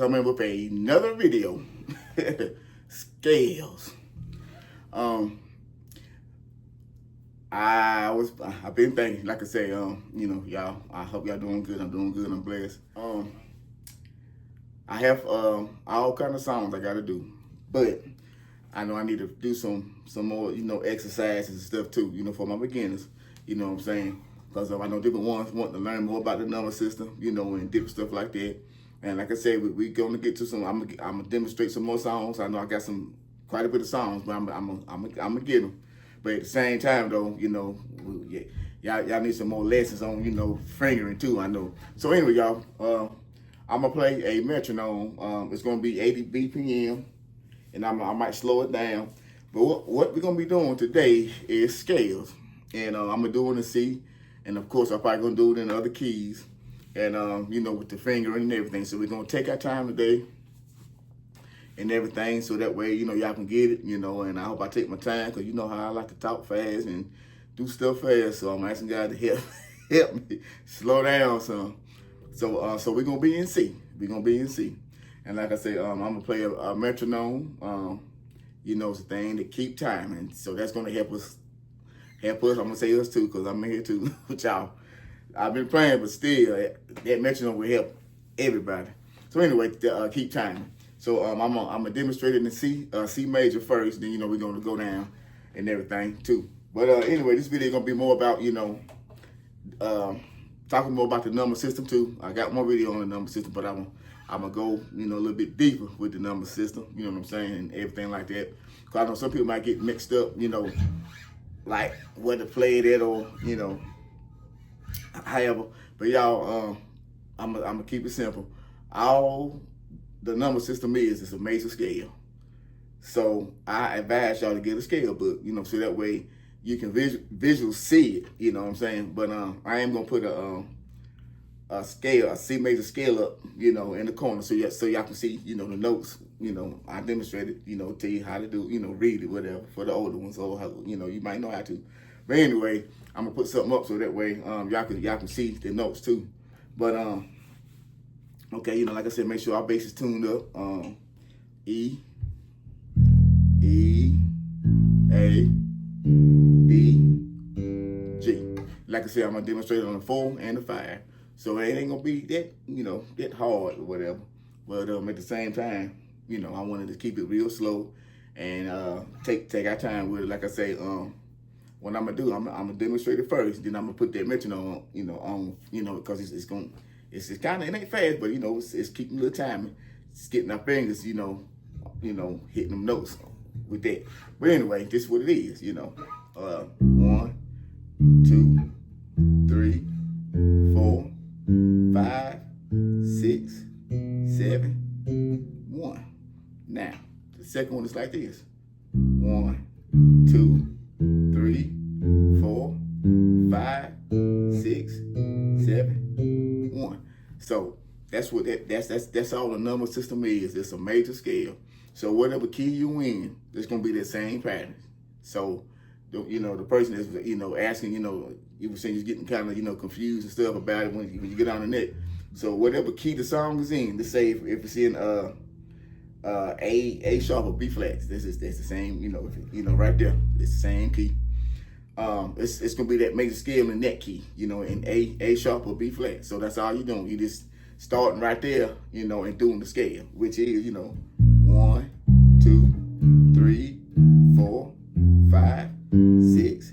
coming with another video. Scales. I've been thinking, like I say, y'all, I hope y'all doing good. I'm doing good. I'm blessed. I have all kind of songs I gotta do, but I know I need to do some more, exercises and stuff too, for my beginners. You know what I'm saying? Because I know different ones want to learn more about the number system, and different stuff like that. And like I said, we're gonna get to some. I'm gonna demonstrate some more songs. I know I got quite a bit of songs, but I'm gonna get them. But at the same time, though, y'all need some more lessons on, fingering too. I know. So anyway, y'all, I'm gonna play a metronome. It's gonna be 80 BPM, and I might slow it down. But what we're gonna be doing today is scales, and I'm gonna do it in C, and of course I'm probably gonna do it in other keys, and with the fingering and everything. So we're gonna take our time today and everything, so that way y'all can get it, and I hope I take my time, because you know how I like to talk fast and do stuff fast. So I'm asking God to help me slow down some. So we're gonna be in C. We're gonna be in C, and like I said, I'm gonna play a metronome. It's a thing to keep time, and so that's gonna help us. I'm gonna say us too, because I'm here too with y'all. I've been playing, but still, that metronome will help everybody. So anyway, keep timing. So I'm gonna demonstrate it in C major first. Then we're gonna go down and everything too. But anyway, this video is gonna be more about talking more about the number system too. I got one video on the number system, but I'm gonna go a little bit deeper with the number system. You know what I'm saying, and everything like that. Cause I know some people might get mixed up. Like where to play it at, or however. But y'all, I'm gonna keep it simple. All the number system is a major scale. So I advise y'all to get a scale book, so that way you can visually see it, you know what I'm saying? But I am gonna put a C major scale up, in the corner, so y'all can see, the notes. I demonstrated, tell you how to do, read it, whatever, for the older ones, or how, you might know how to. But anyway, I'm gonna put something up so that way y'all can see the notes too. But okay, like I said, make sure our bass is tuned up. E, A, D, G. Like I said, I'm gonna demonstrate it on the 4 and the 5. So it ain't gonna be that, that hard or whatever. But at the same time, I wanted to keep it real slow and take our time with it. Like I say, what I'm gonna do, I'm gonna demonstrate it first. Then I'm gonna put that metronome, on, because it's kind of, it ain't fast, but it's keeping a little time. It's getting our fingers, hitting them notes with that. But anyway, this is what it is, 1, 2, 3, 4, 5, 6, 7, 1. Now, the second one is like this. 1, 2, 3, 4, 5, 6, 7, 1. So that's what that's all the number system is. It's a major scale. So whatever key you in, it's gonna be the same pattern. So the person is asking, you were saying you're getting kind of confused and stuff about it when you get on the net. So whatever key the song is in, let's say if it's in A sharp or B flat, that's the same, right there, it's the same key. It's gonna be that major scale in that key, in A sharp or B flat. So that's all you're doing. You just starting right there, and doing the scale, which is 1, 2, 3, 4, 5, 6,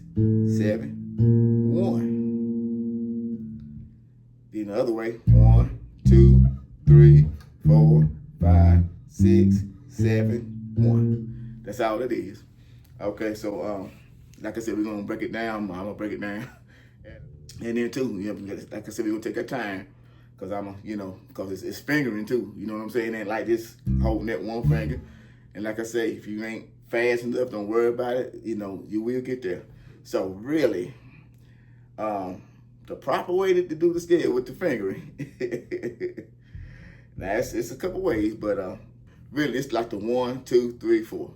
7, 1. Then the other way, 1, 2, 3, 4, 5, 6, 7, 1. That's all it is. Okay, so like I said, we're gonna break it down. I'm gonna break it down, and then too, like I said, we're gonna take our time, cause cause it's fingering too. You know what I'm saying? It ain't like this holding that one finger. And like I say, if you ain't fast enough, don't worry about it. You will get there. So really, the proper way to do the scale with the fingering. Now it's a couple ways, but really it's like the 1, 2, 3, 4.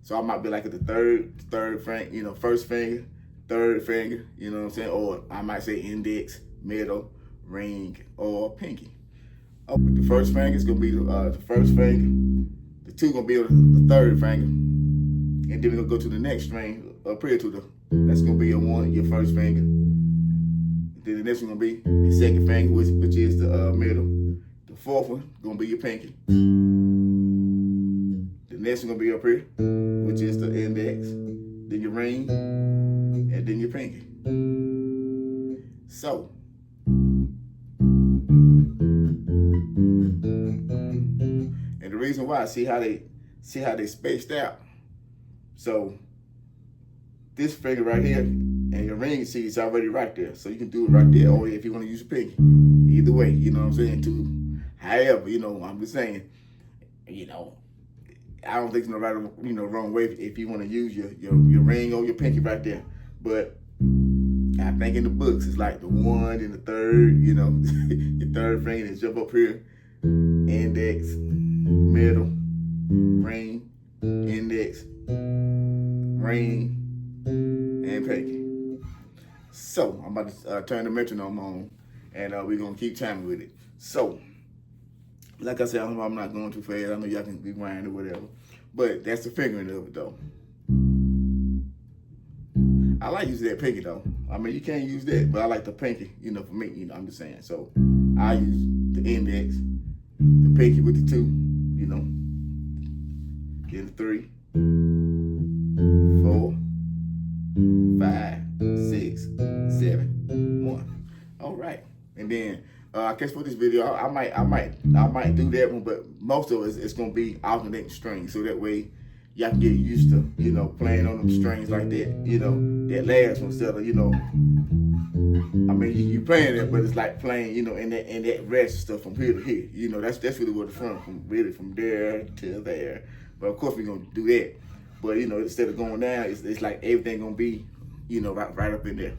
So I might be like at the third finger, first finger, third finger. You know what I'm saying? Or I might say index, middle, ring, or pinky. The first finger is gonna be the first finger. The two gonna be on the third finger, and then we're gonna go to the next string up here to that's gonna be your one, your first finger. Then the next one gonna be the second finger, which is the middle. The fourth one gonna be your pinky. The next one gonna be up here, which is the index. Then your ring, and then your pinky. So. And the reason why, see how they spaced out. So this finger right here and your ring, see, it's already right there. So you can do it right there, or if you want to use your pinky. Either way, you know what I'm saying? However, you know, I'm just saying, you know, I don't think there's no right, you know, wrong way if you want to use your ring or your pinky right there. But I think in the books it's like the one and the third, you know, your third finger is jump up here, index, middle, ring, index, ring, and pinky. So I'm about to turn the metronome on, and we're gonna keep timing with it. So, like I said, I'm not going too fast. I know y'all can be whining or whatever, but that's the fingering of it though. I like using that pinky though. I mean, you can't use that, but I like the pinky, you know, for me, you know, I'm just saying. So I use the index, the pinky with the two, you know, then the 3, 4, 5, 6, 7, 1. All right. And then I guess for this video, I might do that one, but most of it's gonna be alternating strings, so that way y'all can get used to, you know, playing on them strings like that, you know, that last one instead of, you know, I mean, you playing it, but it's like playing, you know, in that rest stuff from here to here, you know, that's really where it's from there to there. But of course we're gonna do that, but you know, instead of going down, it's like everything gonna be, you know, right up in there.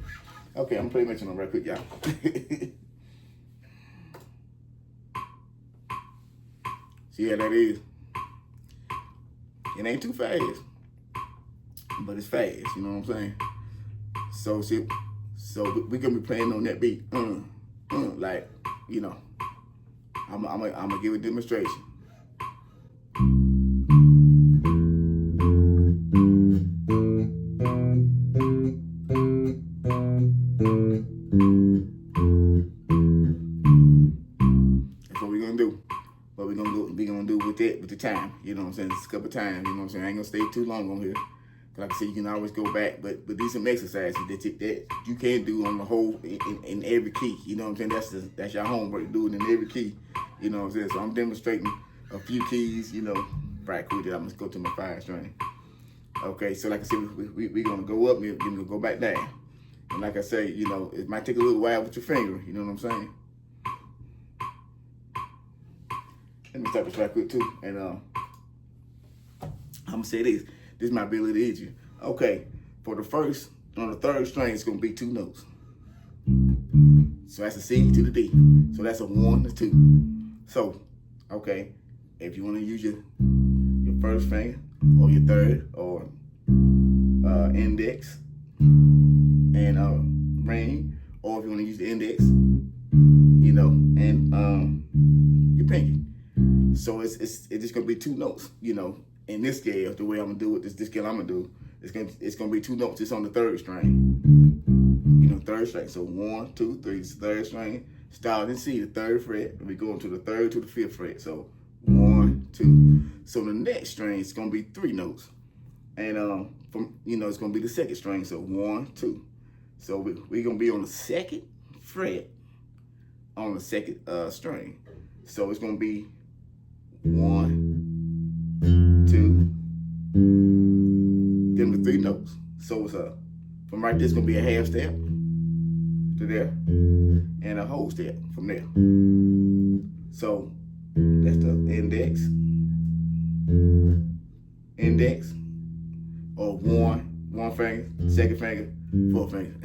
Okay, I'm gonna play metronome right quick, y'all. See how that is? It ain't too fast, but it's fast, you know what I'm saying? So see, so we're gonna be playing on that beat, like, you know, I'm gonna give a demonstration. That's what we're gonna do. What we're gonna do with the time, you know what I'm saying? It's a couple times, you know what I'm saying? I ain't gonna stay too long on here. Like I said, you can always go back, but do some exercises that you can do on the whole in every key. You know what I'm saying? That's your homework. Do it in every key. You know what I'm saying? So I'm demonstrating a few keys. You know, right quick. I'm gonna go to my 5 string. Okay, so like I said, we're gonna go up, then we're gonna go back down. And like I say, you know, it might take a little while with your finger. You know what I'm saying? Let me start this right quick too, and I'm gonna say this. This might be a little easier. Okay, for the first, on the third string, it's gonna be 2 notes. So that's a C to the D. So that's a 1 to 2. So, okay, if you wanna use your first finger, or your third, or index, and ring, or if you wanna use the index, you know, and your pinky. So it's just gonna be 2 notes, you know. In this scale, the way I'm gonna do it, this scale I'm gonna do, it's gonna be 2 notes. It's on the third string, you know, third string. So 1, 2, 3, it's the third string. Start in C, the 3rd fret, and we go into the 3rd to the 5th fret. So 1, 2. So the next string is gonna be 3 notes, and it's gonna be the 2nd string. So 1, 2. So we're gonna be on the 2nd fret on the 2nd string. So it's gonna be 1, 2, then the 3 notes. So it's from right there, it's gonna be a half step to there, and a whole step from there. So that's the index, or one finger, 2nd finger, 4th finger.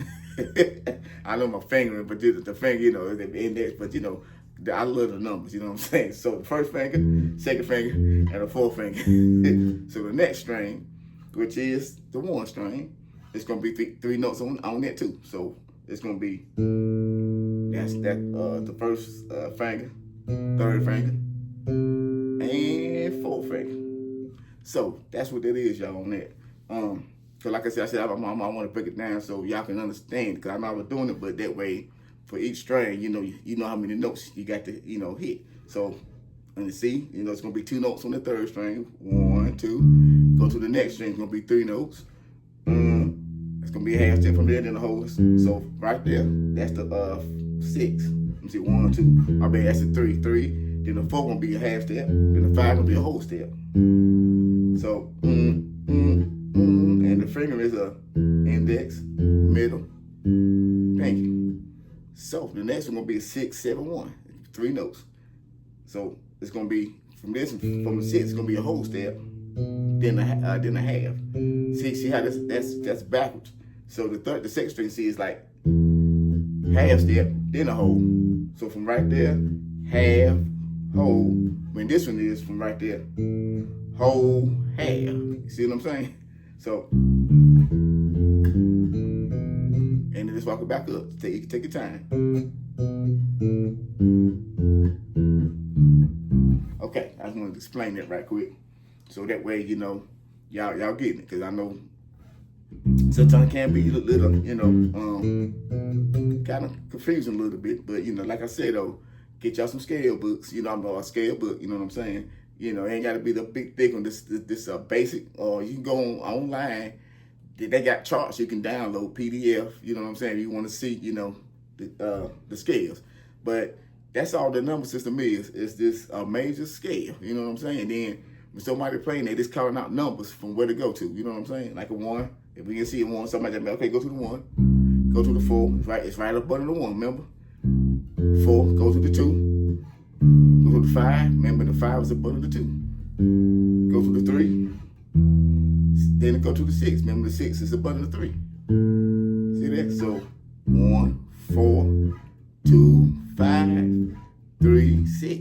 I know my fingering, but the finger, you know, the index, but you know, I love the numbers, you know what I'm saying? So the 1st finger, 2nd finger, and the 4th finger. So the next string, which is the 1 string, it's gonna be 3 notes on that too. So it's gonna be the 1st finger, third finger, and fourth finger. So that's what that is, y'all, on that. So like I said, I want to break it down so y'all can understand, because I know I was doing it, but that way, for each string, you know how many notes you got to, hit. So, and the C, it's going to be 2 notes on the third string. 1, 2. Go to the next string, it's going to be 3 notes. It's going to be a half step from there, then the whole. So right there, that's the 6. Let me see, 1, 2. My bad, that's the 3. 3. Then the 4 going to be a half step. Then the 5 going to be a whole step. So, and the finger is a index, middle, pinky. So the next one gonna be a 6, 7, 1, 3 notes. So it's gonna be from the 6, it's gonna be a whole step, then a half. See how that's backwards. So the second string, see, is like half step, then a whole. So from right there, half, whole. When this one is from right there, whole, half. You see what I'm saying? So, and then just walk it back up. Take your time. Okay, I just wanted to explain that right quick, so that way y'all getting it. Because I know sometimes it can be a little, kind of confusing a little bit. But like I said though, get y'all some scale books. I'm a scale book. You know what I'm saying? It ain't got to be the big thick one. This basic, or you can go online. They got charts you can download, PDF. You know what I'm saying? You want to see, the scales. But that's all the number system is. It's this major scale. You know what I'm saying? Then when somebody playing, they just calling out numbers from where to go to. You know what I'm saying? Like a 1. If we can see a 1, somebody just okay, go to the 1. Go to the 4. It's right up under the 1. Remember? 4. Go to the 2. Go to the 5. Remember, the 5 is up under the 2. Go to the 3. Then go to the 6. Remember, the 6 is up under the 3. See that? So 1, 4, 2, 5, 3, 6. See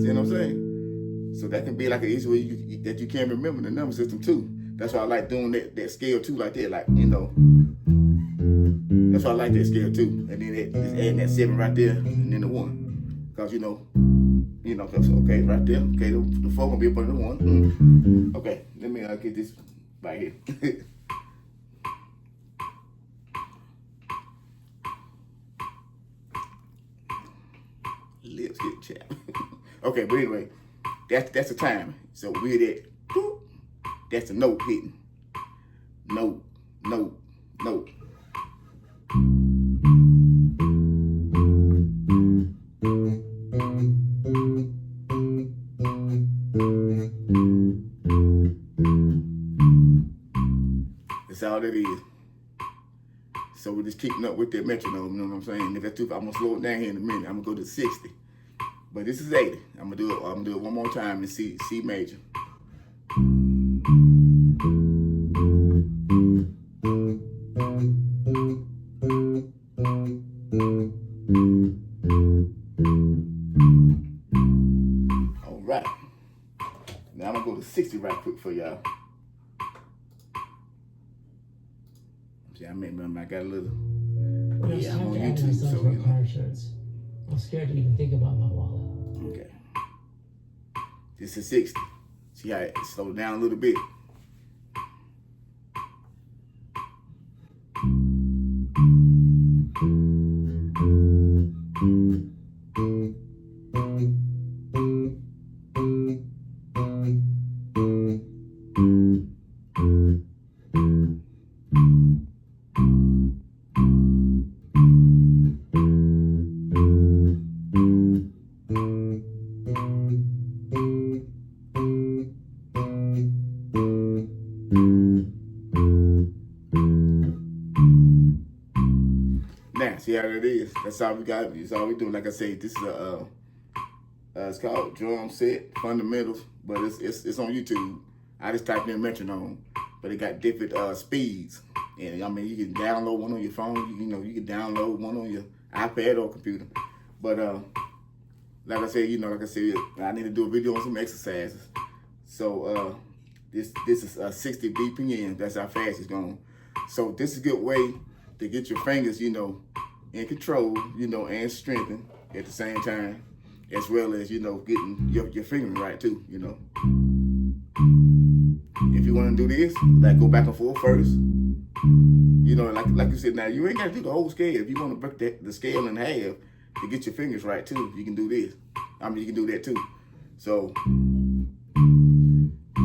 what I'm saying? So that can be like an easy way that you can remember the number system too. That's why I like doing that scale too, like that. Like, that's why I like that scale too. And then just adding that 7 right there, and then the 1. Because okay, right there. Okay, the 4 gonna be up under the 1. Okay, let me get this right here. Lips get chapped. Okay, but anyway, that's the time. So we're at, that's the note hitting. Note, note, note. That's all that is. So we're just keeping up with that metronome, you know what I'm saying? If that's too, I'm gonna slow it down here in a minute. I'm gonna go to 60. But this is 80. I'm gonna do it one more time in C major. All right. Now I'm gonna go to 60 right quick for y'all. See, I got a little. Yeah, I'm on YouTube, so car insurance. I'm scared to even think about my wallet. Okay. This is 60. See how it slowed down a little bit. Now, see how it is. That's all we got. That's all we do. Like I say, this is it's called Drum Set Fundamentals, but it's on YouTube. I just typed in metronome, but it got different speeds. And I mean, you can download one on your phone. You can download one on your iPad or computer. But like I said, I need to do a video on some exercises. So this is 60 BPM. That's how fast it's going. So this is a good way to get your fingers, in control, and strengthened at the same time. as well as, you know, getting your fingering right too, you know. If you want to do this, like go back and forth first, you know, like you said, now you ain't got to do the whole scale. If you want to break the scale in half to get your fingers right too, you can do this. I mean, you can do that too. So,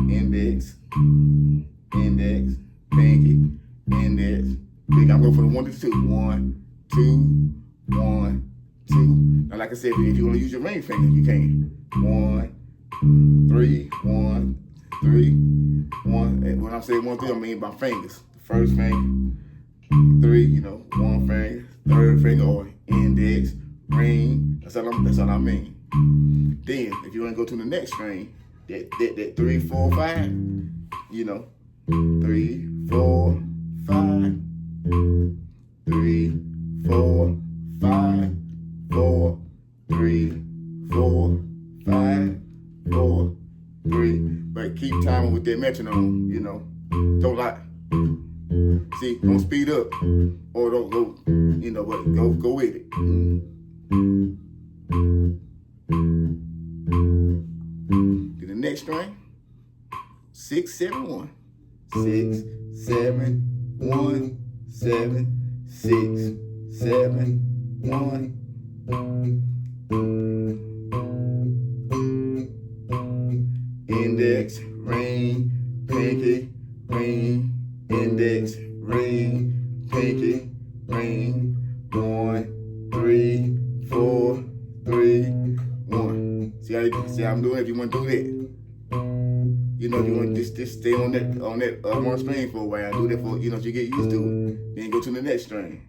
index, pinky, index, big. I'm going for the 1 to 2. 1, 2, 1, 2. Now, like I said, if you want to use your ring finger, you can. 1, 3, 1, 3, 1. And when I'm saying 1, 3, I mean by fingers. The first finger, 3, you know, 1 finger, third finger, or index, ring. That's all I mean. Then, if you want to go to the next string, that 3, 4, 5, you know, 3, 4, 5, 3, 4, 5, 4, 3, 4, 5, 4, 3. But keep timing with that metronome, you know. Don't like, see, don't speed up or don't go, you know, but go with it. To the next string, 6, 7, 1. 6, 7, 1, 7, 6, 7, 1. Index, ring, pinky, ring, index, ring, pinky, ring. 1, 3, 4, 3, 1. See how I'm doing? If you want to do that, you know, if you want to just stay on that one string for a while, do that for, you know, so you get used to it. Then go to the next string.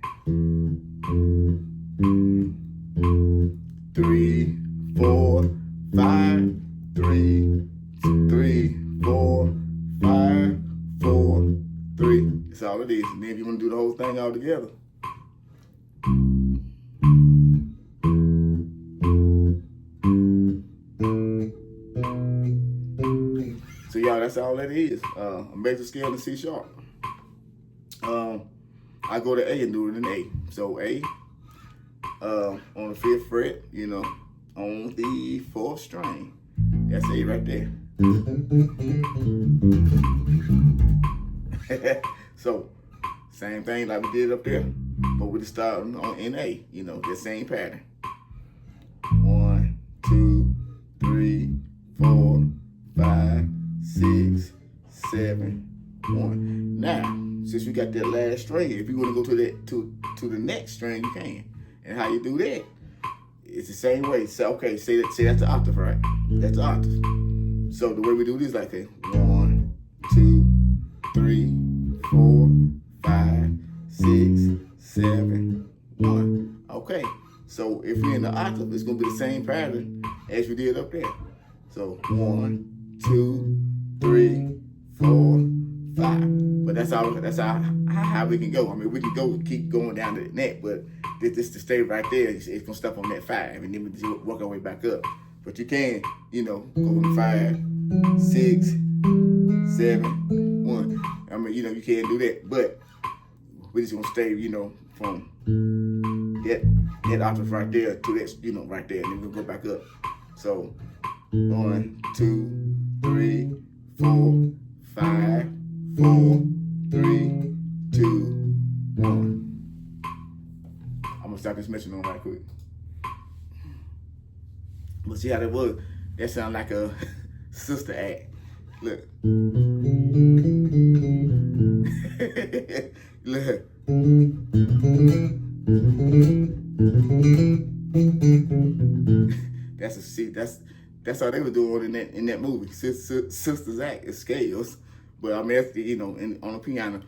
3, 4, 5, 3, 3, 4, 5, 4, 3. That's all it is. And then if you want to do the whole thing all together. So y'all, that's all that is. A major scale in C sharp. I go to A and do it in A. So A, on the 5th fret, you know, on the 4th string. That's A right there. So, same thing like we did up there, but we're starting on in A, you know, the same pattern. 1, 2, 3, 4, 5, 6, 7, 1. Now, since you got that last string, if you want to go to that to the next string, you can. And how you do that? It's the same way. So okay, say that's the octave, right? That's the octave. So the way we do this is like that: 1, 2, 3, 4, 5, 6, 7, 1. Okay. So if you're in the octave, it's gonna be the same pattern as we did up there. So 1, 2, 3, 4, 5. But that's how we can go. I mean, we can keep going down to the neck, but this to stay right there, it's gonna stop on that 5, and then we just work our way back up. But you can, you know, go from 5, 6, 7, 1. I mean, you know, you can't do that, but we just gonna stay, you know, from that octave right there to that, you know, right there, and then we'll go back up. So 1, 2, 3, 4, 5, 4, 3, 2, 1. I'm gonna stop this metronome right quick. But see how that was? That sound like a sister act. Look. Look. That's how they were doing in that movie. Sisters act. It's scales. But I mean, you know, on the piano.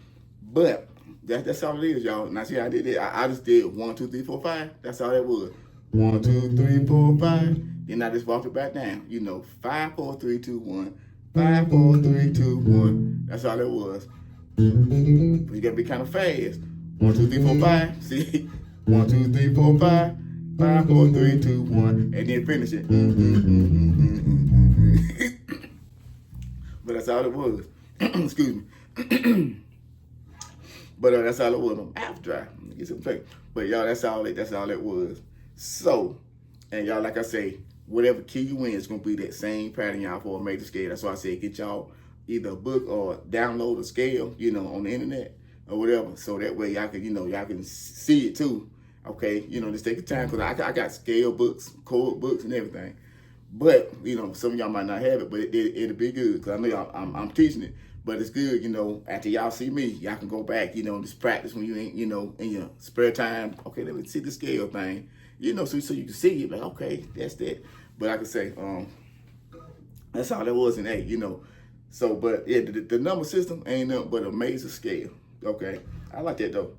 But that's all it is, y'all. Now see how I did it? I just did 1, 2, 3, 4, 5. That's all that was. 1, 2, 3, 4, 5. Then I just walked it back down. You know, 5, 4, 3, 2, 1. 5, 4, 3, 2, 1. That's all it was. But you gotta be kind of fast. 1, 2, 3, 4, 5. See? 1, 2, 3, 4, 5. 5, 4, 3, 2, 1. And then finish it. But that's all it was. Excuse me. But that's all it was. I'm half dry. Get some drink. But y'all, that's all it was. So, and y'all, like I say, whatever key you in, it's gonna be that same pattern, y'all, for a major scale. That's why I said get y'all either a book or download a scale, you know, on the internet or whatever, so that way y'all can, you know, y'all can see it too. Okay, you know, just take your time, because I got scale books, chord books, and everything. But you know, some of y'all might not have it, but it'll be good, because I know y'all, I'm teaching it. But it's good, you know, after y'all see me, y'all can go back, you know, and just practice when you ain't, you know, in your spare time. Okay, let me see the scale thing, you know, so you can see it, like, okay, that's that. But I can say, that's all there was in A, you know. So, but yeah, the number system ain't nothing but a major scale. Okay, I like that though.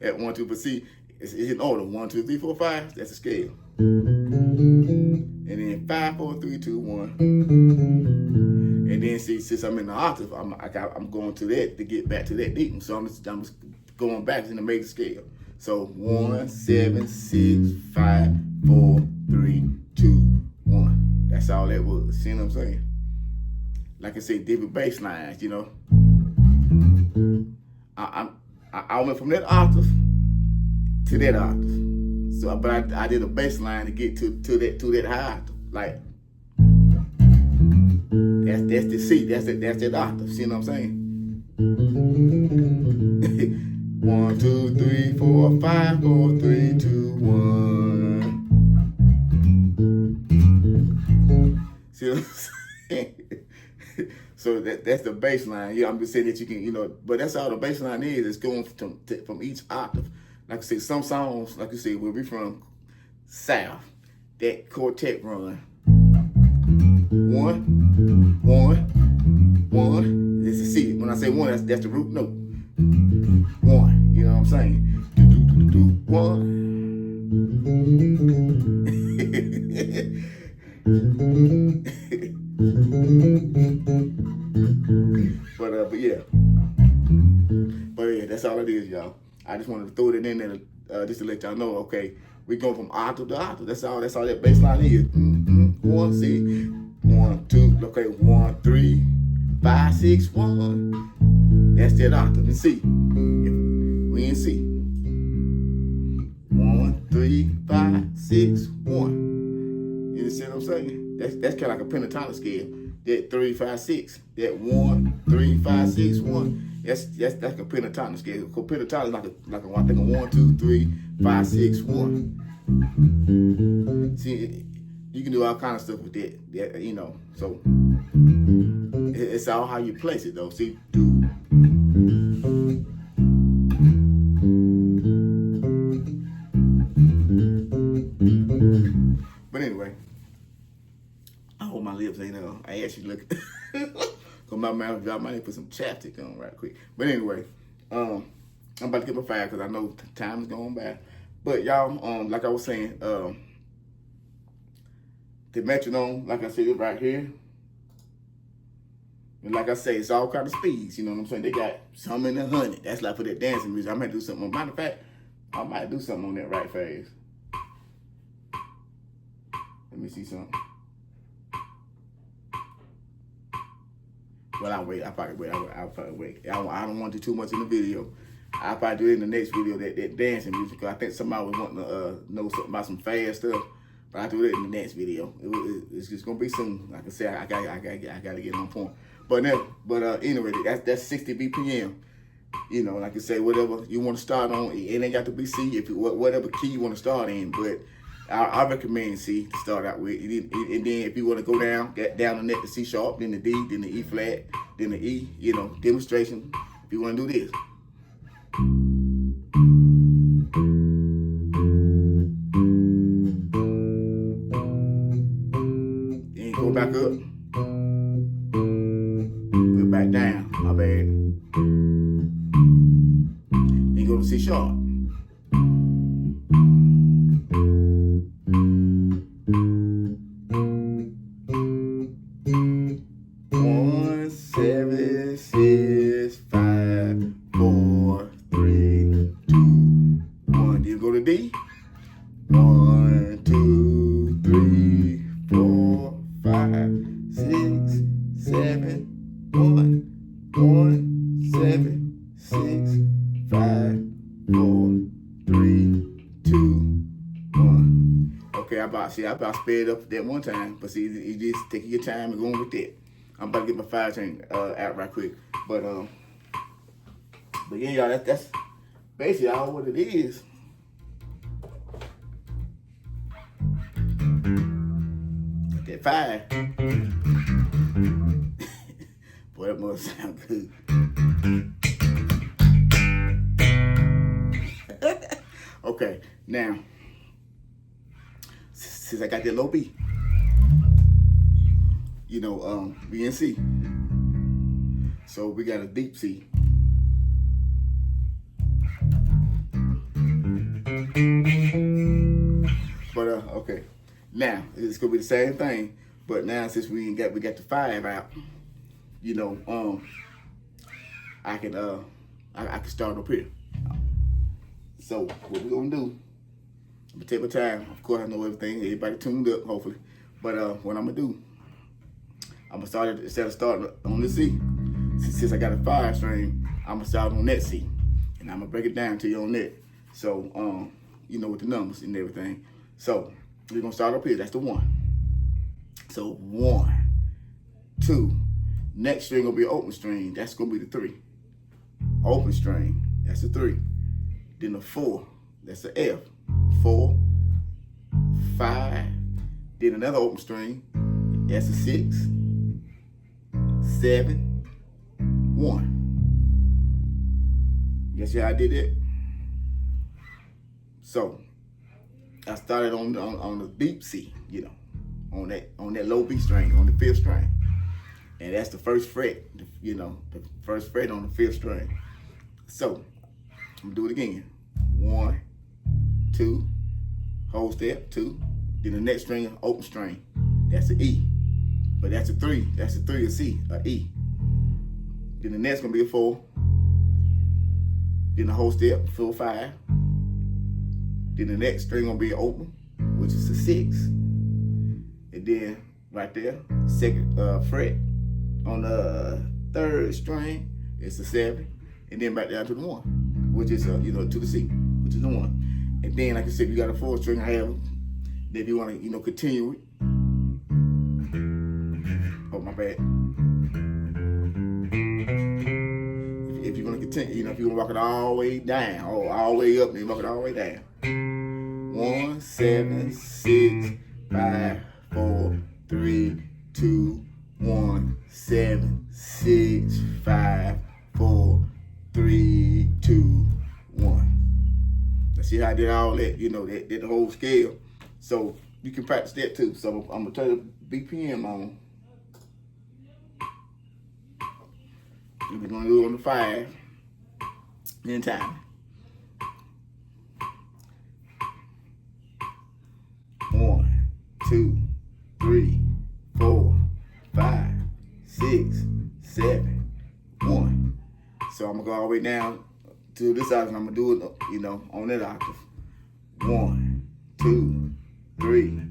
At 1, 2, but see, it's in order: 1, 2, 3, 4, 5. That's a scale. And then 5, 4, 3, 2, 1. And then see, since I'm in the octave, I'm going to that to get back to that deep one. So I'm just going back in the major scale. So 1, 7, 6, 5, 4, 3, 2, 1. That's all that was. See what I'm saying? Like I said, different bass lines, you know. I went from that octave to that octave. So, but I did a bass line to get to that high octave. Like that's the C. That's that octave. See what I'm saying? 1, 2, 3, 4, 5, 4, 3, 2, 1. See what I'm saying? So that's the bass line. Yeah, I'm just saying that you can, you know, but that's all the bass line is. It's going from each octave. Like I say, some songs, like you say, will be from South. That quartet run. 1, 1, 1. This is C. When I say 1, that's the root note. 1. You know what I'm saying? 1. But yeah, that's all it is, y'all. I just wanted to throw it in there just to let y'all know. Okay, we going from octave to octave. That's all that bass line is. 1, C, 1, 2. Okay, 1, 3, 5, 6, 1. That's that octave in C. We in C. 1, 3, 5, 6, 1. You see what I'm saying? That's kind of like a pentatonic scale. That 3, 5, 6. That 1, 3, 5, 6, 1. That's like a pentatonic scale. Pentatonic is like a 1, 2, 3, 5, 6, 1. See, you can do all kind of stuff with that, you know. So it's all how you place it, though. See, But anyway, I hope my lips ain't I actually look. Cause my mouth dropped. I need to put some chapstick on right quick. But anyway, I'm about to get my fire because I know time is going by. But y'all, like I was saying, the metronome, like I said, is right here. And like I say, it's all kind of speeds. You know what I'm saying? They got some in the 100. That's like for that dancing music. I might do something on. Matter of fact, I might do something on that right fast. Let me see something. Well, I'll wait. I'll probably wait. I don't want to do too much in the video. I'll probably do it in the next video, that dancing music. Cause I think somebody was wanting to know something about some fast stuff. But I'll do it in the next video. It's just gonna be soon. Like I said, I gotta get on point. But anyway, that's 60 BPM. You know, like I say, whatever you want to start on, it ain't got to be C. If whatever key you want to start in, but I recommend C to start out with. And then if you want to go down the neck to C sharp, then the D, then the E flat, then the E, you know, demonstration. If you want to do this. Then go back up. Put it back down. My bad. Then go to C sharp. D. 1, 2, 3, 4, 5, 6, 7, 1, 7, 6, 5, 4, 3, 2, 1. Okay, I about sped up that one time, but see, you just taking your time and going with that. I'm about to get my 5 string out right quick, but yeah, y'all, that's basically all what it is. That 5, boy, that must sound good. Okay, now since I got that low B, you know, B and C, so we got a deep C. But okay, now it's gonna be the same thing, but now since we got the 5 out, you know, I can start up here. So what we're gonna do, I'm gonna take my time. Of course, I know everything. Everybody tuned up, hopefully. But what I'm gonna do, I'm gonna start it instead of starting on the C. Since I got a 5 string, I'm gonna start on that C, and I'm gonna break it down to you on that. So you know, with the numbers and everything. So we're gonna start up here. That's the 1. So 1, 2. Next string gonna be an open string. That's gonna be the 3. Open string. That's the 3. Then the 4. That's the F. 4, 5. Then another open string. That's a 6, 7, 1. You see how I did that? So I started on the deep C, you know, on that low B string, on the 5th string, and that's the 1st fret, you know, the 1st fret on the 5th string. So I'm gonna do it again. 1, 2, whole step, 2. Then the next string, open string, that's the E, but that's a 3. That's a 3, a C, a E. Then the next gonna be a 4. Then the whole step, 4, 5. Then the next string gonna be open, which is a 6. And then right there, 2nd fret on the 3rd string, it's a 7. And then back down to the 1, which is you know, to the C, which is the 1. And then, like I said, you got a 4th string. I have. Then if you want to, you know, continue it. Oh, my bad. If you're gonna continue, you know, if you're gonna walk it all the way down, or all the way up, then you walk it all the way down. 1, 7, 6, 5, 4, 3, 2, 1, 7, 6, 5, 4, 3, 2, 1. Now see how I did all that, you know, that the whole scale. So you can practice that too. So I'm gonna turn the BPM on. We're gonna do it on the 5 in time. 1, 2, 3, 4, 5, 6, 7, 1. So I'm gonna go all the way down to this octave, and I'm gonna do it, you know, on that octave. 1, 2, 3,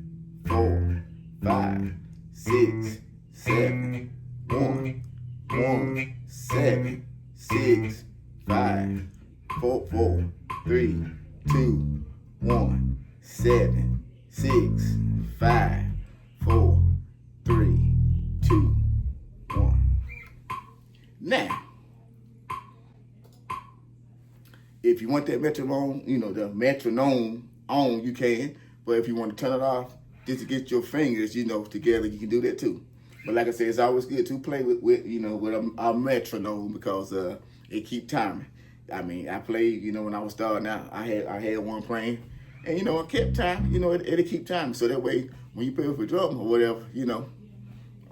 4, 5, 6, 7, 1, 1, 7, 6, 5, 4, 4, 3, 2, 1, 7, 6, 5, 4, 3, 2, 1. Now, if you want that metronome, you know, the metronome on, you can. But if you want to turn it off, just to get your fingers, you know, together, you can do that too. But like I said, it's always good to play with you know, with a metronome, because it keep timing. I mean, I played, you know, when I was starting out, I had one playing, and you know, it kept time. You know, it'll keep time. So that way, when you play with a drum or whatever, you know,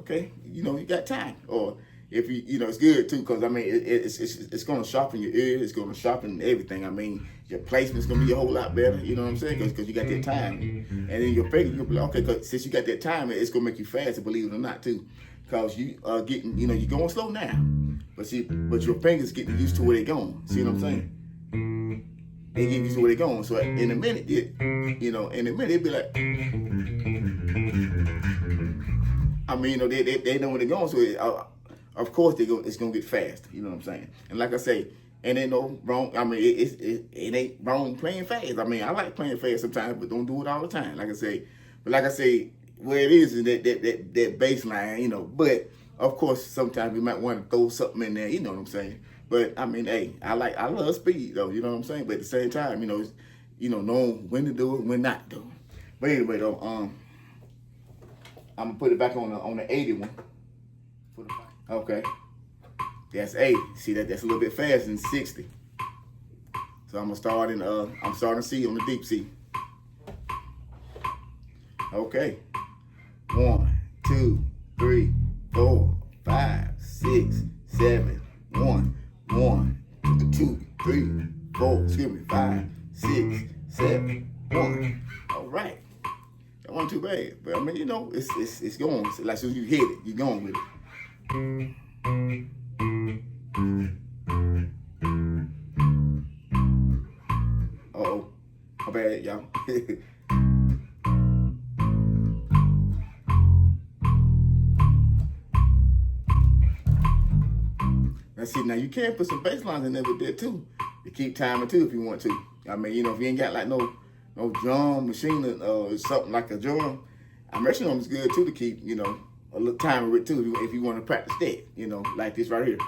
okay, you know, you got time. Or if you know, it's good too, because I mean, it's going to sharpen your ear. It's going to sharpen everything. I mean, your placement's going to be a whole lot better. You know what I'm saying? Because you got that time, and then your finger, you'll be like, okay, cause since you got that time, it's going to make you faster, believe it or not, too. Because you are getting, you know, you're going slow now, but your fingers getting used to where they're going. See what I'm saying? They get used to where they're going. So in a minute, it'd be like, I mean, you know, they know where they're going. So of course it's gonna get faster. You know what I'm saying? And like I say, and ain't no wrong. I mean, it ain't wrong playing fast. I mean, I like playing fast sometimes, but don't do it all the time. Like I say, But like I say, where it is that bass line, you know. But of course, sometimes you might want to throw something in there, you know what I'm saying? But I mean, hey, I love speed though, you know what I'm saying? But at the same time, you know, it's, knowing when to do it, when not to do it. But anyway though, I'm gonna put it back on the 80 one. Okay. That's 80. See that's a little bit faster than 60. So I'm gonna start I'm starting C on the deep C. Okay. 1, 2, 3, 4, 5, 6, 7, 1, 1, 2, 3, 4, excuse me, 5, 6, 7, 1. All right. That wasn't too bad. But I mean, you know, it's going. Like as soon as you hit it, you're going with it. Uh-oh. My bad, y'all. Now you can put some bass lines in there with that too. To keep timing too if you want to. I mean, you know, if you ain't got like no drum machine or something like a drum, a metronome is good too to keep, you know, a little timer with too if you want to practice that, you know, like this right here.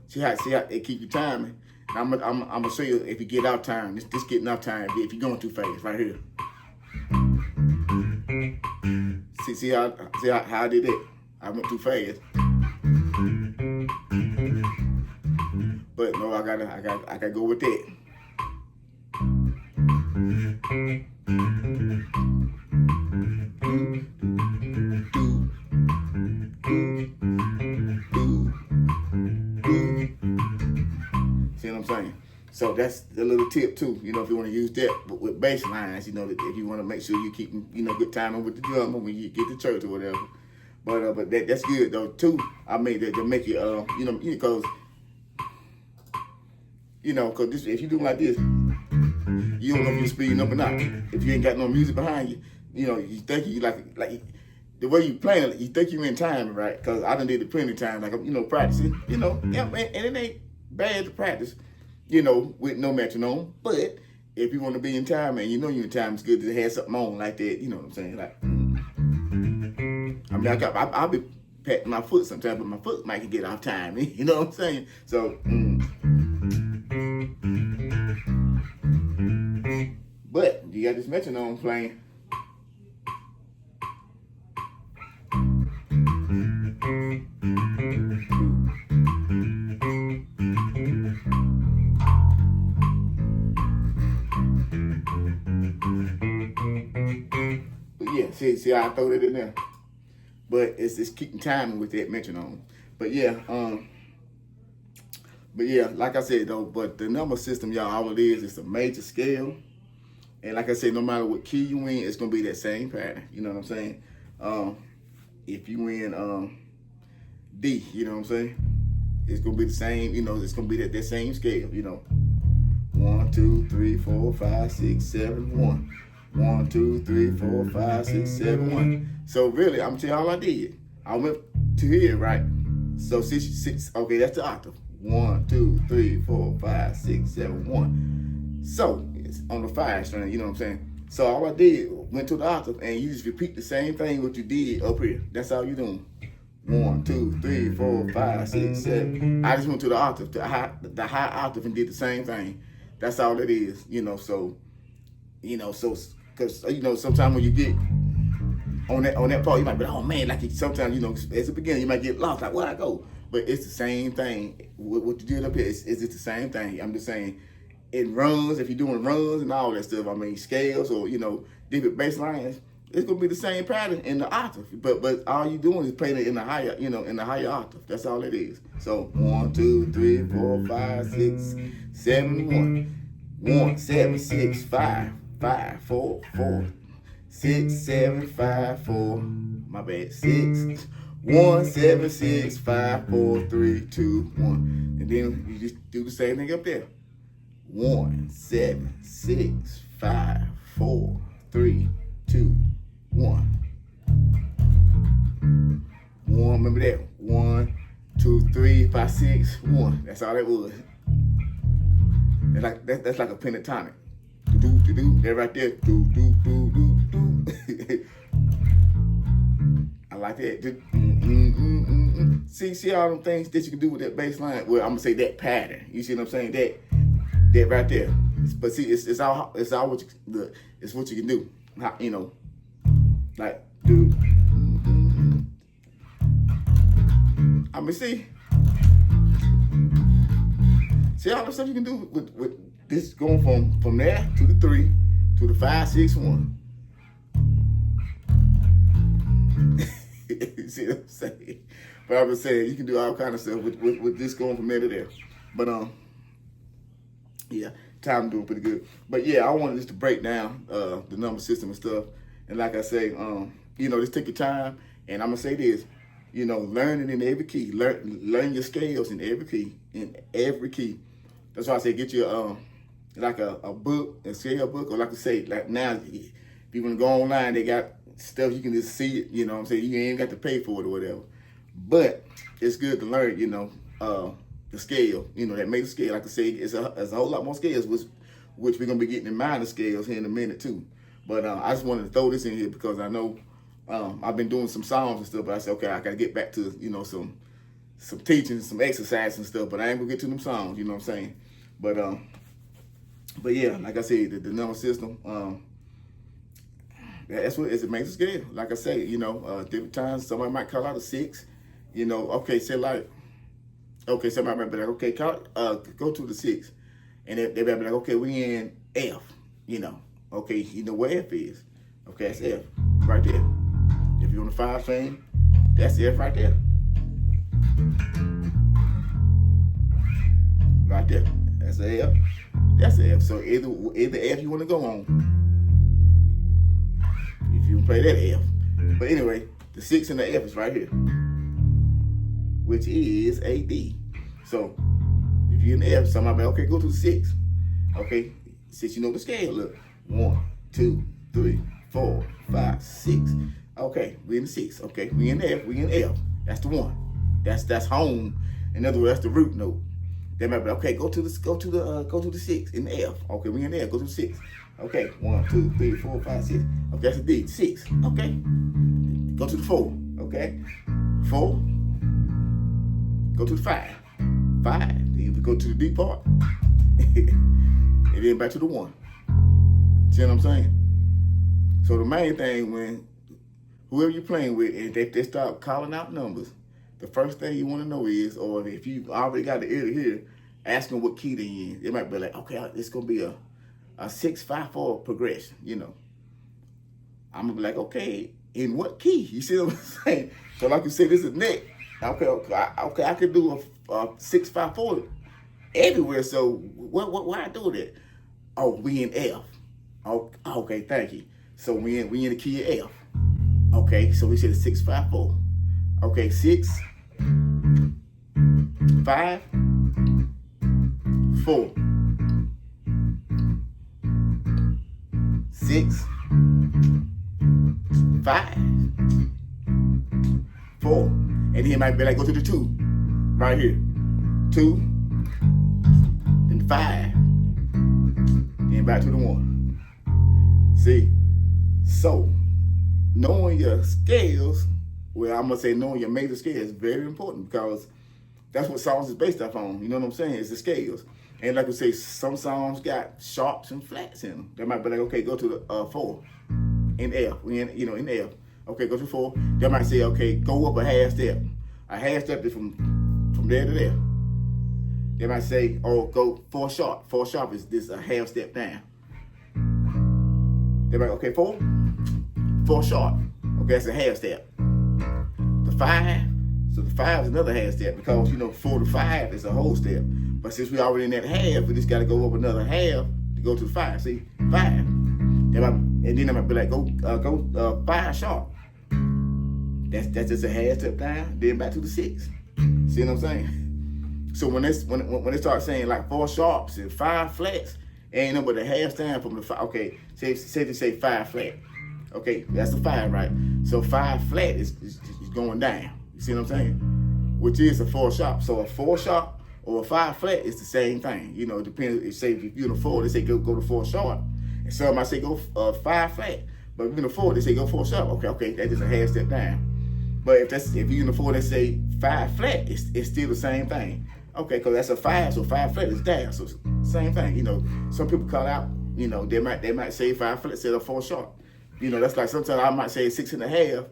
See how it keep you timing. I'm gonna show you if you get out time. This getting out time if you're going too fast right here. See how I did it? I went too fast. But no, I gotta go with that. See what I'm saying? So that's the little tip too. You know, if you want to use that with bass lines, you know, if you want to make sure you keep, you know, good timing with the drummer when you get to church or whatever. But that's good though too. I mean, to make you you know, because if you do like this, you don't know if you're speeding up or not. If you ain't got no music behind you, you know, you think you like the way you playing it, you think you in time, right? Because I done did it plenty of times, like, you know, practicing, you know, yeah, and it ain't bad to practice, you know, with no metronome. But if you want to be in time, and you know you're in time, it's good to have something on like that. You know what I'm saying? Like, I mean, I'll be patting my foot sometimes, but my foot might get off time. You know what I'm saying? So, but you got this metronome playing. But yeah, see how I throw that in there. But it's keeping timing with that metronome. But yeah, like I said though, but the number system, y'all, all it is, it's a major scale. And like I said, no matter what key you in, it's gonna be that same pattern. You know what I'm saying? If you in D, you know what I'm saying? It's gonna be the same, you know, it's gonna be that same scale, you know. 1, 2, 3, 4, 5, 6, 7, 1. 1, 2, 3, 4, 5, 6, 7, 1. So really, I'm gonna tell you all I did. I went to here, right? So 6, okay, that's the octave. 1, 2, 3, 4, 5, 6, 7, 1. So it's on the 5 string, you know what I'm saying? So all I did, went to the octave, and you just repeat the same thing what you did up here. That's all you doing. 1, 2, 3, 4, 5, 6, 7. I just went to the octave, the high octave, and did the same thing. That's all it is, you know. So, you know, because you know, sometimes when you get on that part, you might be, oh man, like sometimes, you know, as a beginner, you might get lost, like where I go. But it's the same thing. What you did up here is just the same thing. I'm just saying, it runs. If you're doing runs and all that stuff, I mean scales or, you know, different bass lines, it's gonna be the same pattern in the octave. But all you doing is playing it in the higher, you know, in the higher octave. That's all it is. So 1, 2, 3, 4, 5, 6, 7, 1. 1, 7, 6, 5, 5, 4, 4, 6, 7, 5, 4. My bad. 6, 1, 7, 6, 5, 4, 3, 2, 1. And then you just do the same thing up there. 1, 7, 6, 5, 4, 3, 2, 1. 1, remember that? 1, 2, 3, 5, 6, 1. That's all that was. That's like a pentatonic. Do, that right there. Do. I like that. See all them things that you can do with that bass line. Well, I'm gonna say that pattern. You see what I'm saying? That right there. But see, it's all what it's what you can do. How, you know, like do. I mean, see all the stuff you can do with this going from there to the 3 to the 5, 6, 1. You see what I'm saying? But I was saying you can do all kind of stuff with this going from there to there. But yeah, time doing pretty good. But yeah, I wanted just to break down the number system and stuff. And like I say, you know, just take your time. And I'm gonna say this, you know, learn it in every key. Learn your scales in every key. In every key. That's why I say get your like a book, a scale book, or like I say, like now if you wanna go online, they got stuff you can just see it, you know what I'm saying? You ain't got to pay for it or whatever. But it's good to learn, you know, the scale, you know, that major scale. Like I say, it's a whole lot more scales, which we're gonna be getting in minor scales here in a minute too. But I just wanted to throw this in here because I know I've been doing some songs and stuff, but I said, okay, I gotta get back to, you know, some teaching, some exercise and stuff, but I ain't gonna get to them songs, you know what I'm saying? But yeah, like I said, the number system, that's what it's a major scale. Like I say, you know, different times somebody might call out a 6, you know. Okay, say like, okay, somebody might be like, okay, go to the 6, and they might be like, okay, we in F, you know. Okay, you know where F is. Okay, that's F right there. If you're on the 5 string, that's F right there. Right there, that's a F. That's a F. So either F you want to go on. If you play that F. But anyway, the 6 and the F is right here, which is a D. So if you're in the F, somebody be okay, go to the 6. Okay, since you know the scale, look, 1, 2, 3, 4, 5, 6. Okay, we in the 6. Okay, we in F. We in F. That's the 1. That's home. In other words, that's the root note. They might be okay. Go to the 6 in F. Okay, we in F. Go to the 6. Okay, 1, 2, 3, 4, 5, 6. Okay, that's a D. 6. Okay, go to the 4. Okay, 4. Go to the 5. 5. Then we go to the D part, and then back to the 1. See what I'm saying? So the main thing, when whoever you're playing with, and they start calling out numbers, the first thing you want to know is, or if you already got the ear to hear, ask them what key they in. They might be like, okay, it's gonna be a 6-5-4 progression, you know. I'm gonna be like, okay, in what key? You see what I'm saying? So like you said, this is neck. Okay, I could do a 6-5-4 everywhere. So why I do that? Oh, we in F. Oh, okay, thank you. So we in the key of F. Okay, so we said 6-5-4. Okay, 6, 5, 4, 6, 5, 4, and then it might be like go to the 2, right here, 2, then 5, then back to the 1. See, so knowing your scales, well, I'm gonna say knowing your major scale is very important because that's what songs is based off on. You know what I'm saying? It's the scales. And like we say, some songs got sharps and flats in them. They might be like, okay, go to the 4 in F. We in F. Okay, go to 4. They might say, okay, go up a half step. A half step is from there to there. They might say, oh, go 4 sharp. 4 sharp is this a half step down. They might, okay, 4 sharp. Okay, that's a half step. The 5, so the 5 is another half step because, you know, 4 to 5 is a whole step. But since we already in that half, we just got to go up another half to go to the 5. See, 5. And then they might be like, go 5 sharp. That's just a half step down. Then back to the 6. See what I'm saying? So when they start saying like 4 sharps and 5 flats, ain't no but a half step from the 5. Okay, say they say 5 flat. Okay, that's the 5, right? So 5 flat is going down. see what I'm saying? Which is a 4 sharp. So a 4 sharp or a 5 flat is the same thing. You know, it depends. If say if you're in a 4, they say go to 4 sharp, and some might say go 5 flat. But if you're in a 4, they say go 4 sharp. Okay, that's just a half step down. But if you're in a 4, they say 5 flat, it's still the same thing. Okay, because that's a 5, so 5 flat is down. So same thing. You know, some people call out. You know, they might say 5 flat instead of 4 sharp. You know, that's like sometimes I might say 6.5,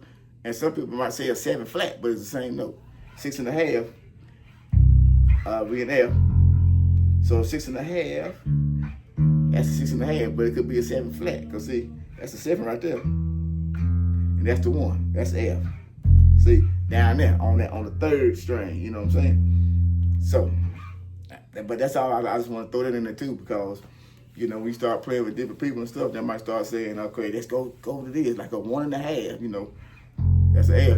and some people might say a 7 flat, but it's the same note. 6.5, V and F. So 6.5, that's a 6.5, but it could be a 7 flat. Cause see, that's a 7 right there, and that's the 1. That's F. See, down there on the 3rd string. You know what I'm saying? So, but that's all. I just want to throw that in there too, because you know, when you start playing with different people and stuff, they might start saying, okay, let's go to this, like a 1.5, you know. That's an F.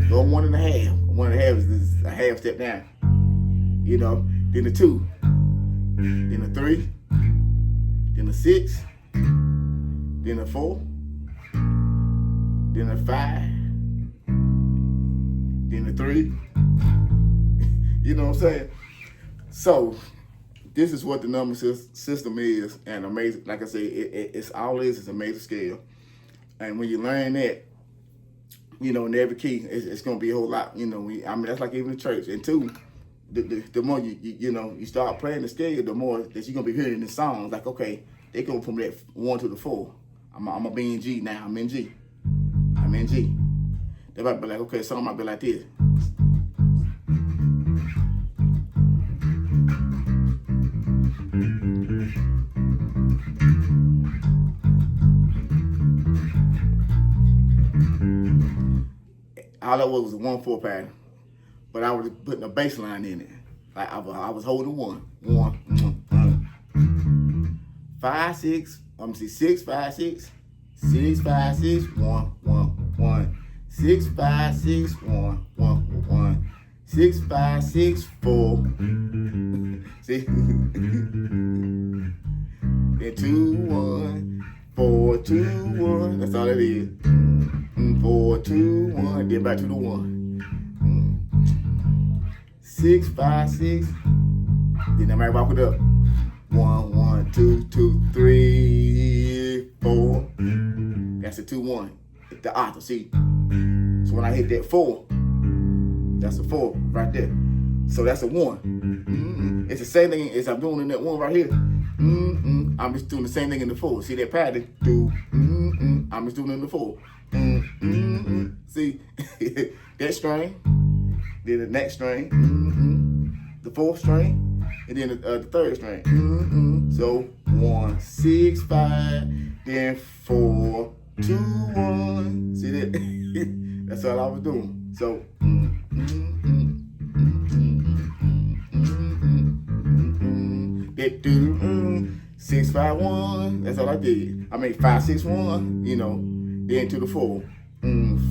Go 1.5. 1.5 is a half step down. You know, then the 2, then the 3, then the 6, then the 4, then the 5, then the 3. You know what I'm saying? So, this is what the number system is, and amazing. Like I say, it's all it's a major scale, and when you learn that, you know, in every key, it's gonna be a whole lot. You know, I mean that's like even in church. And two, the more you start playing the scale, the more that you're gonna be hearing the songs. Like okay, they go from that 1 to the 4. I'm gonna be in G now. I'm in G. I'm in G. They might be like, okay, song might be like this. All that was a 1/4 pattern, but I was putting a bass line in it. Like I was holding 1, 5, 6. Let me see, 6, 5, 6, 6, 5, 6, 1, 1, 1, 6, 5, 6, 1, 1, 1, 6, 5, 6, 4. See, then 2, 1, 4, 2, 1. That's all it is. 4, 2, 1, then back to the 1. 6, 5, 6. Then I might walk it up. 1, 1, 2, 2, 3, 4. That's a 2, 1. It's the octave. See. So when I hit that 4, that's a 4 right there. So that's a 1. It's the same thing as I'm doing in that 1 right here. I'm just doing the same thing in the 4. See that pattern? I'm just doing it in the 4. See that string, then the next string, the 4th string, and then the 3rd string. So 1, 6, 5, then 4, 2, 1. See that? That's all I was doing. So 6, 5, 1. That's all I did. I made 5, 6, 1. You know, then to the 4.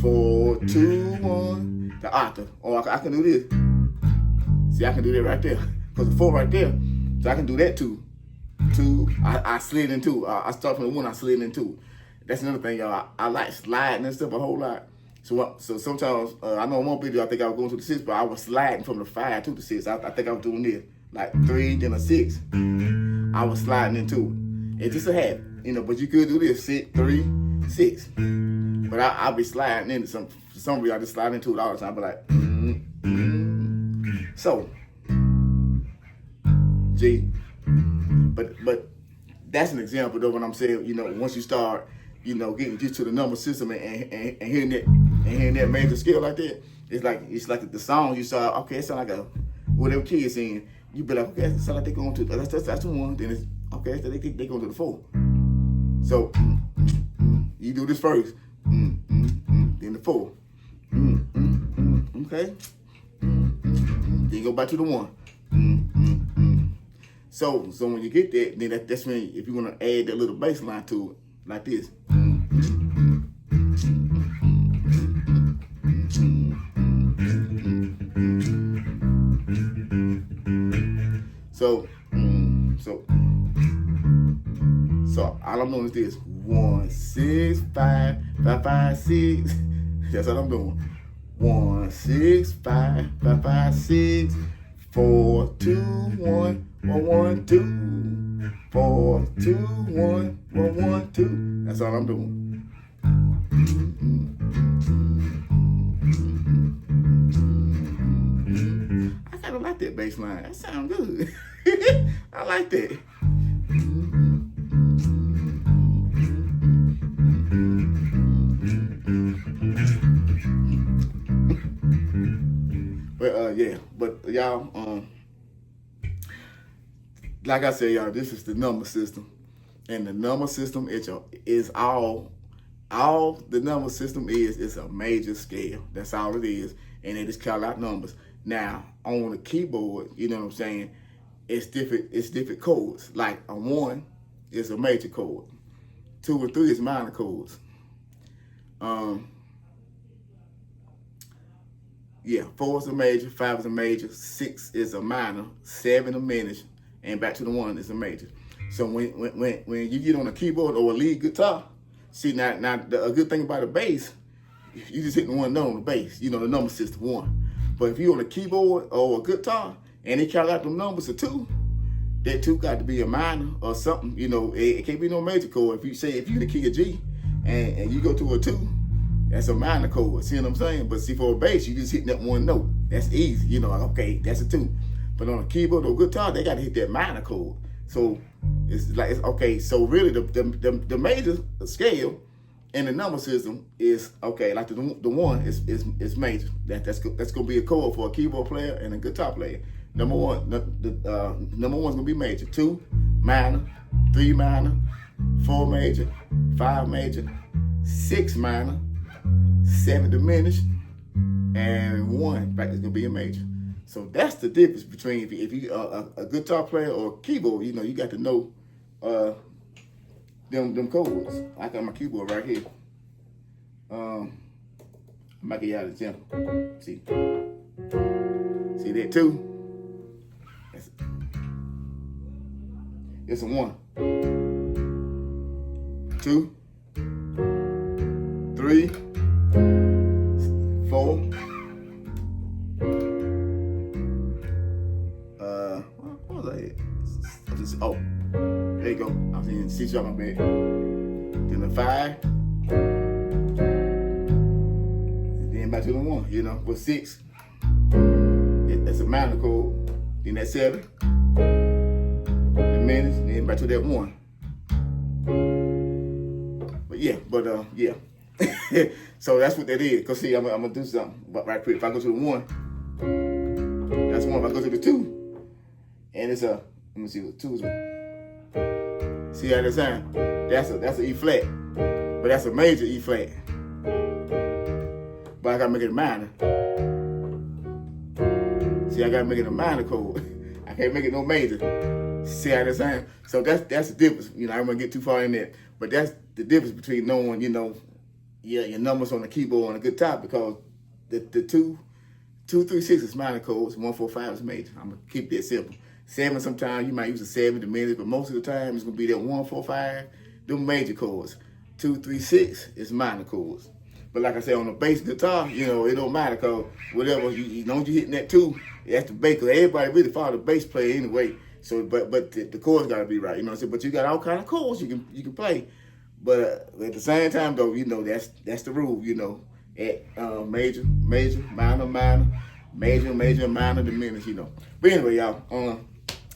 4, 2, 1. The octave. Or I can do this. See, I can do that right there. Because the 4 right there. So I can do that too. 2. I slid in 2. I start from the 1. I slid in 2. That's another thing, y'all. I like sliding and stuff a whole lot. So sometimes I know in one video I think I was going to the 6, but I was sliding from the 5 to the 6. I think I was doing this. Like 3, then a 6. I was sliding into it. It's just a habit, you know. But you could do this: 6, 3, 6. But I'll be sliding into for some reason I just slide into it all the time. But like, so G. But that's an example of what I'm saying. You know, once you start, you know, getting used to the number system and hearing that major scale like that, it's like the song you saw. Okay, it sound like a whatever key it's in. You be like, okay, it sound like they're going to that's the 1. Then it's okay, so they going to the 4. So you do this first, then the 4. Okay, then you go back to the 1. So when you get that, then that's when if you want to add that little bass line to it, like this. So all I'm doing is this: 1, 6, 5, 5, 5, 6. That's what I'm doing. 1 6 5 5 5 6 4 2 1 1 1 2 4 2 1 1 1 2. That's all I'm doing. I kind of like that bass line. That sounds good. I like that. But yeah, but y'all, like I said, y'all, this is the number system, and the number system is all the number system is a major scale. That's all it is, and they just call out numbers. Now on the keyboard, you know what I'm saying? It's different chords. Like a 1 is a major chord, 2 and 3 is minor chords. Yeah, 4 is a major, 5 is a major, 6 is a minor, 7 a minor, and back to the 1 is a major. So when you get on a keyboard or a lead guitar, see now a good thing about a bass, you just hitting one note on the bass. You know, the number system 1. But if you're on a keyboard or a guitar and they count out the numbers of 2, that 2 got to be a minor or something. You know, it can't be no major chord. If you're the key of G and you go to a 2, that's a minor chord. See what I'm saying? But see, for a bass, you just hitting that one note. That's easy. You know, okay, that's a 2. But on a keyboard or guitar, they got to hit that minor chord. So it's like, okay, so really the major scale in the number system is, okay, like the 1 is major. That's gonna be a chord for a keyboard player and a guitar player. Number 1, number 1's gonna be major. 2 minor, 3 minor, 4 major, 5 major, 6 minor, 7 diminished, and 1 practice gonna be a major. So that's the difference between if you a guitar player or a keyboard. You know, you got to know them chords. I got my keyboard right here. I might get you out of the example. See that 2? It's a 1, 2, 3, 4. What was that? Oh, there you go. I was in C sharp, my bad. Then the 5. And then back to the 1, you know. With 6, that's a minor chord. Then that 7. Diminished. Then back to that 1. But yeah, yeah. So that's what that is. Cause see, I'm gonna do something. But right quick, if I go to the 1, that's 1. If I go to the 2, and it's a, let me see what 2 is. See how that sound? That's a E flat, but that's a major E flat. But I gotta make it a minor. See, I gotta make it a minor chord. I can't make it no major. See how that sound? So that's the difference. You know, I don't wanna get too far in there, but that's the difference between knowing, you know, your numbers on the keyboard on a guitar, because the 2, 3, 6 is minor chords, 1, 4, 5 is major. I'm gonna keep that simple. 7, sometimes you might use a 7 diminished, but most of the time it's gonna be that 1, 4, 5, them major chords. 2, 3, 6 is minor chords. But like I said, on the bass guitar, you know, it don't matter, cause whatever, as long as you hitting that 2, that's the bass. Cause everybody really follow the bass player anyway. So, but the chords gotta be right, you know what I'm saying? But you got all kind of chords you can play. But at the same time, though, you know, that's the rule, you know. At major, minor, major, minor, diminished, you know. But anyway, y'all,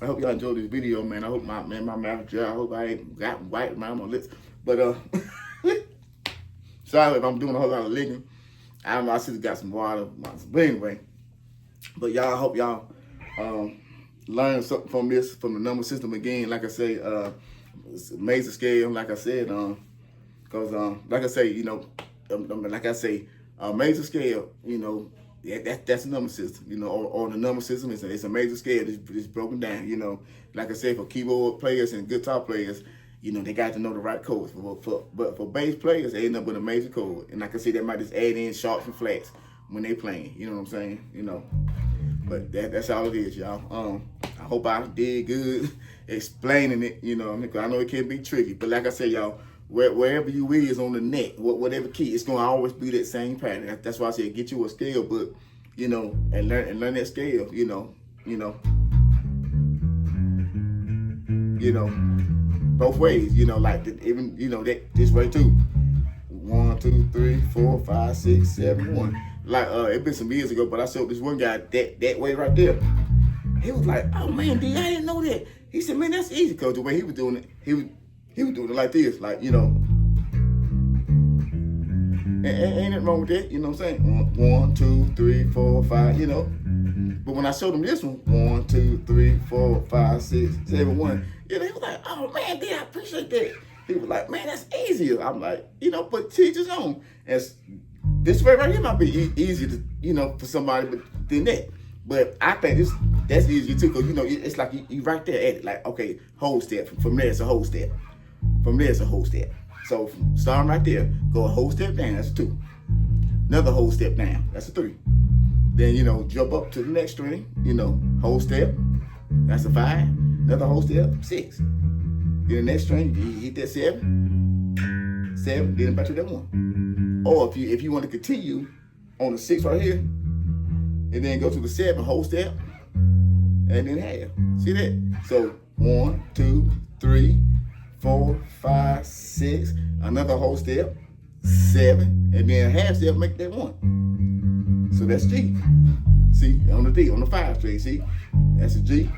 I hope y'all enjoyed this video, man. I hope my mouth, I hope I ain't got white around my lips. But sorry if I'm doing a whole lot of licking. I don't know, I still got some water. But anyway, but y'all, I hope y'all learn something from this, from the number system again. Like I say, it's a major scale, like I said, because like I say, you know, like I say, major scale, you know, that's a number system, you know, or the number system it's a major scale. It's broken down, you know. Like I said, for keyboard players and guitar players, you know, they got to know the right chords. But for bass players, they end up with a major chord, and like I say, they might just add in sharps and flats when they playing. You know what I'm saying? You know. But that's all it is, y'all. I hope I did good explaining it, you know, because I know it can be tricky. But like I said, y'all, wherever you is on the neck, whatever key, it's gonna always be that same pattern. That's why I said get you a scale book, you know, and learn that scale, you know, both ways, you know, like even, you know, that this way too. 1, 2, 3, 4, 5, 6, 7, 1. Like it been some years ago, but I saw this one guy that way right there. He was like, "Oh man, D, I didn't know that." He said, "Man, that's easy," cause the way he was doing it, he was doing it like this, like, you know. Ain't nothing wrong with that, you know what I'm saying? 1, 2, 3, 4, 5, you know. But when I showed him this one, 1, 2, 3, 4, 5, 6, 7, 1, yeah, they was like, "Oh man, D, I appreciate that." He was like, "Man, that's easier." I'm like, you know, but teach his own. As this way right here might be easier to, you know, for somebody than that. But I think that's easier too, because, you know, it's like you right there at it. Like, okay, whole step. From there, it's a whole step. From there, it's a whole step. So starting right there, go a whole step down, that's a 2. Another whole step down, that's a 3. Then, you know, jump up to the next string, you know, whole step, that's a 5. Another whole step, 6. Then the next string, you hit that 7, then back to that 1. Or if you want to continue on the 6 right here, and then go to the 7, whole step, and then half. See that? So 1, 2, 3, 4, 5, 6, another whole step, 7, and then a half step make that 1. So that's G. See, on the D, on the 5 string, see? That's a G,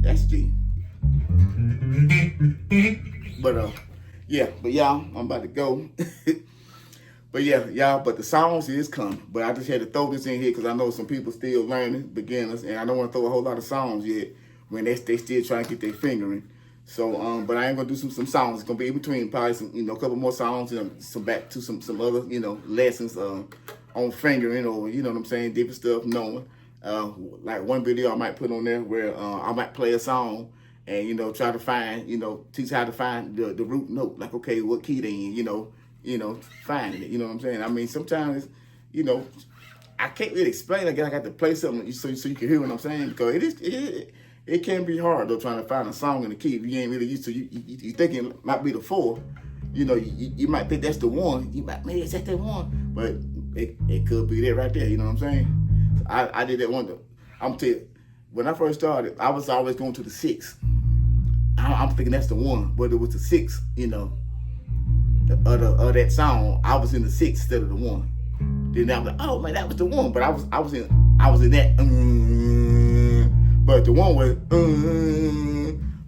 that's G. But yeah, but y'all, I'm about to go. But yeah, y'all, but the songs is coming. But I just had to throw this in here because I know some people still learning, beginners, and I don't want to throw a whole lot of songs yet when they still trying to get their fingering. So, but I ain't gonna do some songs. It's gonna be in between, probably some, you know, a couple more songs and some back to some other, you know, lessons on fingering, or, you know what I'm saying, different stuff, knowing. Like one video I might put on there where I might play a song and, you know, try to find, you know, teach how to find the root note. Like, okay, what key they in, you know, finding it. You know what I'm saying? I mean, sometimes, you know, I can't really explain. I got to play something so you can hear what I'm saying, because it can be hard though, trying to find a song in the key if you ain't really used to. You think it might be the 4. You know, you might think that's the 1. You might, maybe it's that 1, but it could be that right there. You know what I'm saying? I did that one. I'm tell you, when I first started, I was always going to the 6. I'm thinking that's the 1, but it was the 6. You know, of that song, I was in the 6 instead of the 1. Then I'm like, oh man, that was the 1, but I was in that. But the 1 was.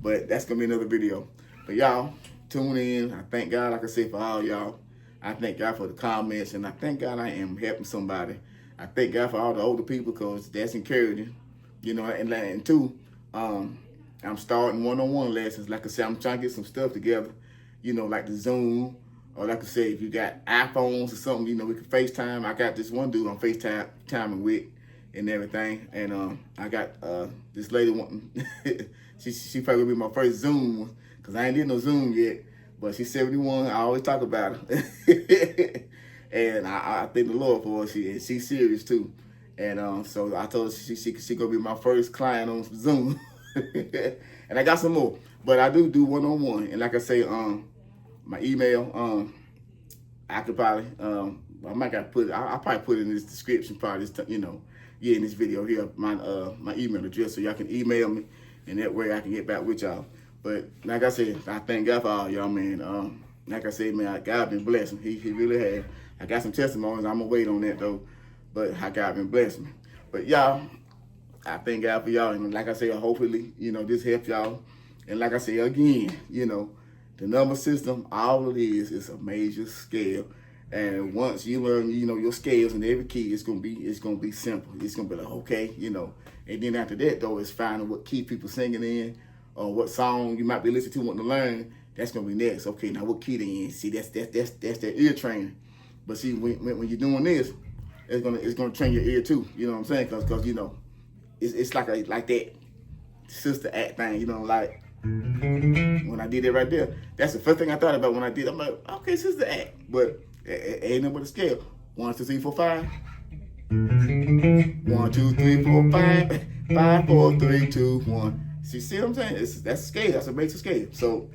But that's gonna be another video. But y'all, tune in. I thank God, like I said, for all y'all. I thank God for the comments, and I thank God I am helping somebody. I thank God for all the older people, because that's encouraging. You know, and two, I'm starting one-on-one lessons. Like I said, I'm trying to get some stuff together. You know, like the Zoom. Or like I said, if you got iPhones or something, you know, we can FaceTime. I got this one dude on FaceTime with and everything. And I got this lady wanting, she probably will be my first Zoom, because I ain't did no Zoom yet. But she's 71. I always talk about her. And I thank the Lord for her. She's serious too. And so I told her she gonna be my first client on Zoom. And I got some more. But I do one-on-one. And like I say, my email, I could probably, I might got to put, I'll probably put it in this description part, you know, in this video here, my email address, so y'all can email me, and that way I can get back with y'all. But like I said, I thank God for all y'all, man. Like I said, man, God been blessing. He really has. I got some testimonies. I'm going to wait on that, though. But God been blessing me. But y'all, I thank God for y'all. And like I said, hopefully, you know, this helped y'all. And like I say again, you know, the number system, all it is a major scale. And once you learn, you know, your scales in every key, it's gonna be simple. It's gonna be like, okay, you know. And then after that, though, it's finding what key people singing in, or what song you might be listening to, wanting to learn. That's gonna be next. Okay, now what key they in? See, that's that ear training. But see, when you're doing this, it's gonna train your ear too. You know what I'm saying? Cause you know, it's like that sister act thing. You know, like. When I did it right there, that's the first thing I thought about when I did. I'm like, okay, sister act, but it ain't nothing but a scale. 1, 2, 3, 4, 5. 1, 2, 3, 4, 5. 5, 4, 3, 2, 1. See what I'm saying? That's a scale. That's a major scale. So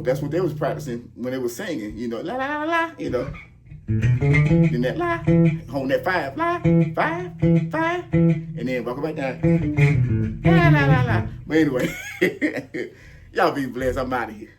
that's what they was practicing when they was singing. You know, la la la la. You know, then that la, hold that 5, la, 5, 5, and then walk back down. La la la la. But anyway, y'all be blessed. I'm out of here.